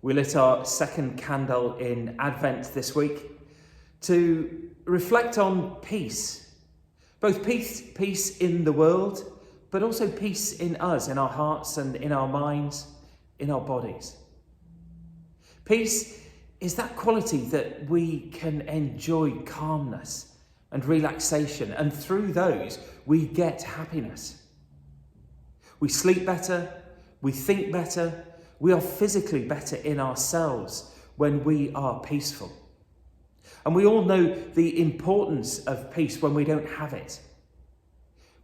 We lit our second candle in Advent this week to reflect on peace. Both peace in the world, but also peace in us, in our hearts and in our minds, in our bodies. Peace is that quality that we can enjoy calmness and relaxation, and through those we get happiness. We sleep better, we think better, we are physically better in ourselves when we are peaceful. And we all know the importance of peace when we don't have it,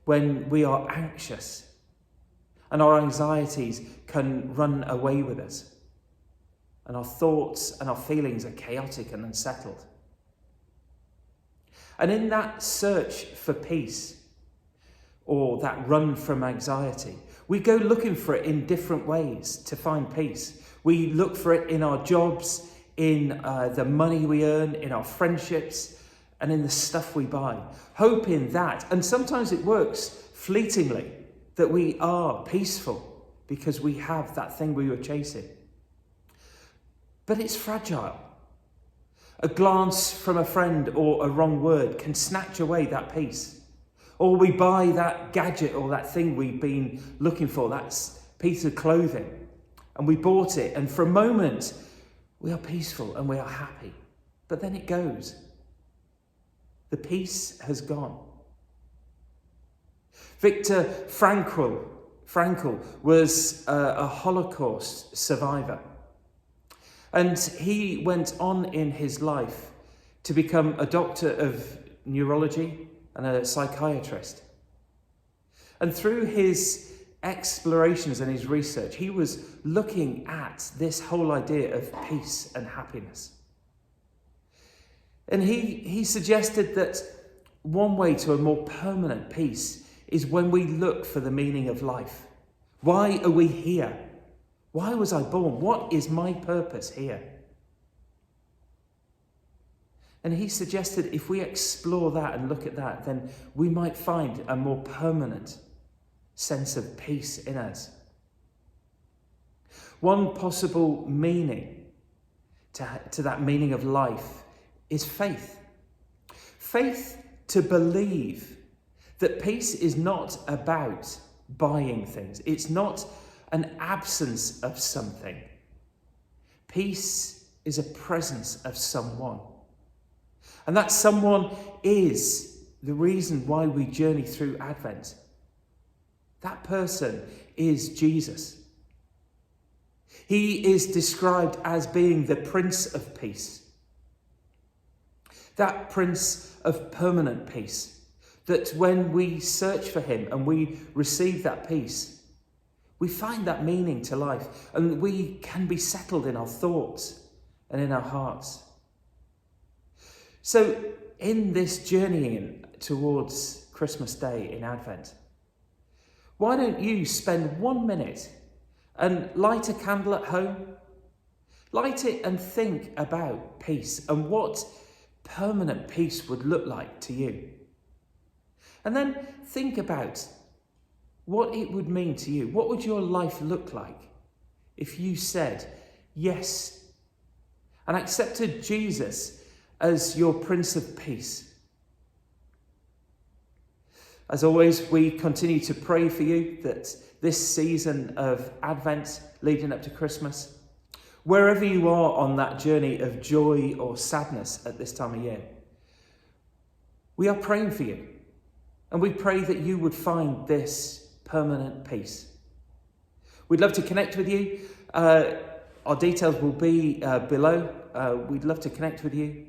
when we are anxious and our anxieties can run away with us and our thoughts and our feelings are chaotic and unsettled. And in that search for peace, or that run from anxiety, we go looking for it in different ways to find peace. We look for it in our jobs, in the money we earn, in our friendships, and in the stuff we buy, hoping that, and sometimes it works fleetingly, that we are peaceful because we have that thing we were chasing. But it's fragile. A glance from a friend or a wrong word can snatch away that peace. Or we buy that gadget or that thing we've been looking for, that piece of clothing, and we bought it, and for a moment we are peaceful and we are happy. But then it goes. The peace has gone. Viktor Frankl was a Holocaust survivor. And he went on in his life to become a doctor of neurology and a psychiatrist. And through his explorations and his research, he was looking at this whole idea of peace and happiness. And he suggested that one way to a more permanent peace is when we look for the meaning of life. Why are we here? Why was I born? What is my purpose here? And he suggested if we explore that and look at that, then we might find a more permanent sense of peace in us. One possible meaning to that meaning of life is faith. Faith to believe that peace is not about buying things. It's not an absence of something. Peace is a presence of someone. And that someone is the reason why we journey through Advent. That person is Jesus. He is described as being the Prince of Peace. That Prince of permanent peace. That when we search for him and we receive that peace, we find that meaning to life and we can be settled in our thoughts and in our hearts. So in this journeying towards Christmas Day in Advent, why don't you spend 1 minute and light a candle at home? Light it and think about peace and what permanent peace would look like to you. And then think about what it would mean to you. What would your life look like if you said yes and accepted Jesus as your Prince of Peace? As always, we continue to pray for you that this season of Advent leading up to Christmas, wherever you are on that journey of joy or sadness at this time of year, we are praying for you. And we pray that you would find this permanent peace. We'd love to connect with you. Our details will be below. We'd love to connect with you.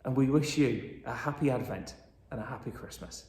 And we wish you a happy Advent and a happy Christmas.